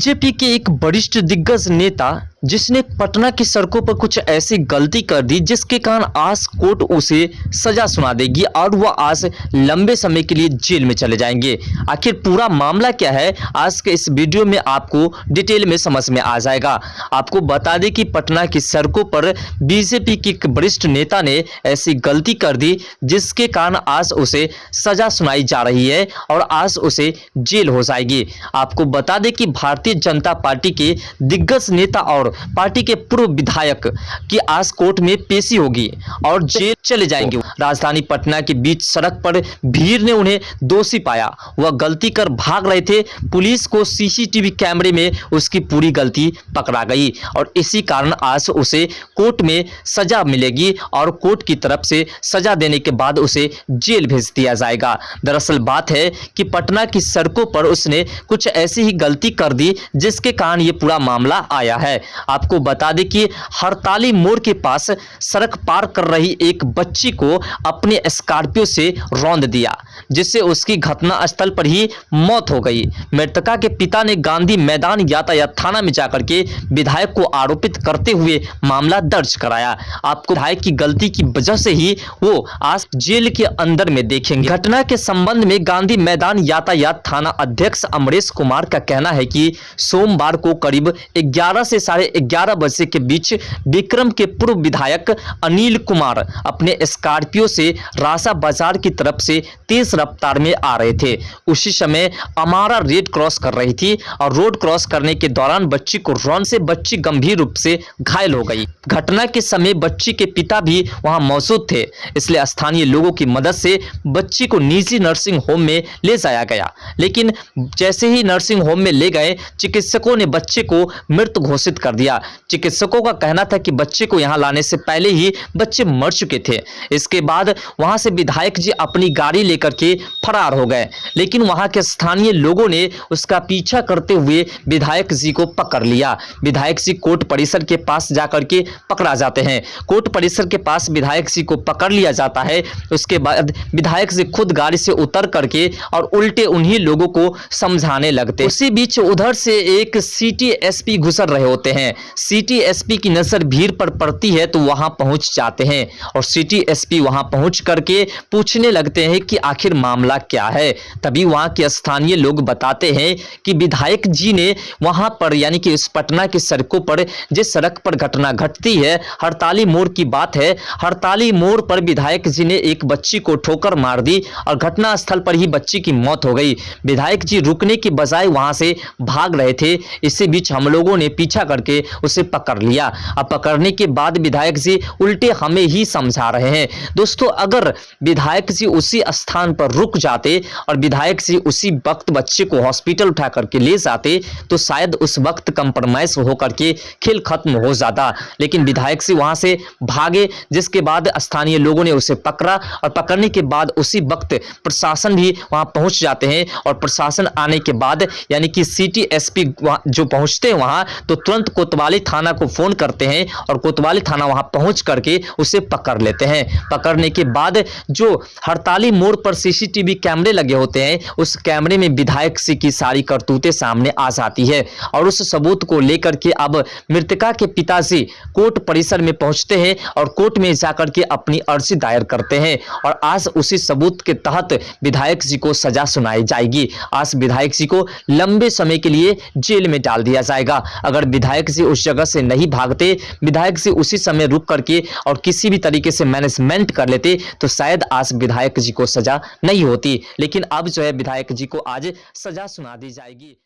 BJP के एक वरिष्ठ दिग्गज नेता जिसने पटना की सड़कों पर कुछ ऐसी गलती कर दी जिसके कारण आज कोर्ट उसे सजा सुना देगी और वह आज लंबे समय के लिए जेल में चले जाएंगे। आखिर पूरा मामला क्या है, आज के इस वीडियो में आपको डिटेल में समझ में आ जाएगा। आपको बता दें कि पटना की सड़कों पर बीजेपी के एक वरिष्ठ नेता ने ऐसी गलती कर दी जिसके कारण आज उसे सजा सुनाई जा रही है और आज उसे जेल हो जाएगी। आपको बता दें कि भारतीय जनता पार्टी के दिग्गज नेता और पार्टी के पूर्व विधायक की आज कोर्ट में पेशी होगी और जेल चले जाएंगे। राजधानी पटना के बीच सड़क पर भीड़ ने उन्हें दोषी पाया। वह गलती कर भाग रहे थे। पुलिस को सीसीटीवी कैमरे में उसकी पूरी गलती पकड़ा गई और इसी कारण आज उसे कोर्ट में सजा मिलेगी और कोर्ट की तरफ से सजा देने के बाद उसे जेल भेज दिया जाएगा। दरअसल बात है कि पटना की सड़कों पर उसने कुछ ऐसी ही गलती कर दी जिसके कारण ये पूरा मामला आया है। आपको बता दें कि हड़ताली मोड़ के पास सड़क पार कर रही एक बच्ची को अपने स्कॉर्पियो से रौंद दिया जिससे उसकी घटनास्थल पर ही मौत हो गई। मृतका के पिता ने गांधी मैदान यातायात थाना में जाकर के विधायक को आरोपित करते हुए मामला दर्ज कराया। आपको विधायक की गलती की वजह से ही वो आज जेल के अंदर में देखेंगे। घटना के संबंध में गांधी मैदान यातायात थाना अध्यक्ष अमरेश कुमार का कहना है कि सोमवार को करीब 11 से 11:30 बजे के बीच विक्रम के पूर्व विधायक अनिल कुमार अपने स्कॉर्पियो से रासा बाजार की तरफ से तेज रफ्तार में आ रहे थे। उसी समय अमारा रेड क्रॉस कर रही थी और रोड क्रॉस करने के दौरान बच्ची को रौंद से बच्ची गंभीर रूप से घायल हो गई। घटना के समय बच्ची के पिता भी वहां मौजूद थे, इसलिए स्थानीय लोगों की मदद से बच्ची को निजी नर्सिंग होम में ले जाया गया। लेकिन जैसे ही नर्सिंग होम में ले गए, चिकित्सकों ने बच्चे को मृत घोषित कर दिया। चिकित्सकों का कहना था कि बच्चे को यहां लाने से पहले ही बच्चे मर चुके थे। इसके बाद वहां से विधायक जी अपनी गाड़ी लेकर के फरार हो गए, लेकिन वहां के स्थानीय लोगों ने उसका पीछा करते हुए विधायक जी को पकड़ लिया। विधायक जी कोर्ट परिसर के पास जाकर के पकड़ा जाते हैं। कोर्ट परिसर के पास विधायक जी को पकड़ लिया जाता है। उसके बाद विधायक जी खुद गाड़ी से उतर करके और उल्टे उन्हीं लोगों को समझाने लगते। उसी बीच उधर से एक सिटी एसपी गुजर रहे होते हैं। सिटी एसपी की नजर भीड़ पर पड़ती है तो वहां पहुंच जाते हैं और सिटी एसपी वहां पहुंच करके पूछने लगते हैं कि आखिर मामला क्या है। तभी वहां के स्थानीय लोग बताते हैं कि विधायक जी ने वहां पर यानी कि इस पटना की सड़कों पर जिस सड़क पर घटना घटती है, हड़ताली मोड़ की बात है, हड़ताली मोड़ पर विधायक जी ने एक बच्ची को ठोकर मार दी और घटना स्थल पर ही बच्ची की मौत हो गई। विधायक जी रुकने की बजाय वहां से भाग रहे थे। इसी बीच हम लोगों ने पीछा करके उसे पकड़ लिया। अब पकड़ने के बाद विधायक जी उल्टे हमें ही समझा रहे हैं। दोस्तों, अगर विधायक जी उसी स्थान पर रुक जाते और विधायक जी उसी वक्त बच्चे को हॉस्पिटल उठा करके ले जाते तो शायद उस वक्त कंप्रोमाइज होकर के खेल खत्म हो जाता। लेकिन विधायक जी वहां से भागे, जिसके बाद स्थानीय लोगों ने उसे पकड़ा और पकड़ने के बाद उसी वक्त प्रशासन भी वहां पहुंच जाते हैं और प्रशासन आने के बाद यानी कि सिटी एसपी जो पहुंचते हैं वहां तो तुरंत कोतवाली थाना को फोन करते हैं और कोतवाली थाना वहां पहुंच करके उसे पकड़ लेते हैं। पकड़ने के बाद जो हड़ताली मोड़ पर सीसीटीवी कैमरे लगे होते हैं, उस कैमरे में विधायक जी की सारी करतूतें सामने आ जाती है और उस सबूत को लेकर के अब मृतका के पिताजी कोर्ट परिसर में पहुंचते हैं और कोर्ट में जाकर के अपनी अर्जी दायर करते हैं और आज उसी सबूत के तहत विधायक जी को सजा सुनाई जाएगी। आज विधायक जी को लंबे समय के लिए जेल में डाल दिया जाएगा। अगर विधायक जी उस जगह से नहीं भागते, विधायक जी उसी समय रुक करके और किसी भी तरीके से मैनेजमेंट कर लेते तो शायद आज विधायक जी को सजा नहीं होती। लेकिन अब जो है विधायक जी को आज सजा सुना दी जाएगी।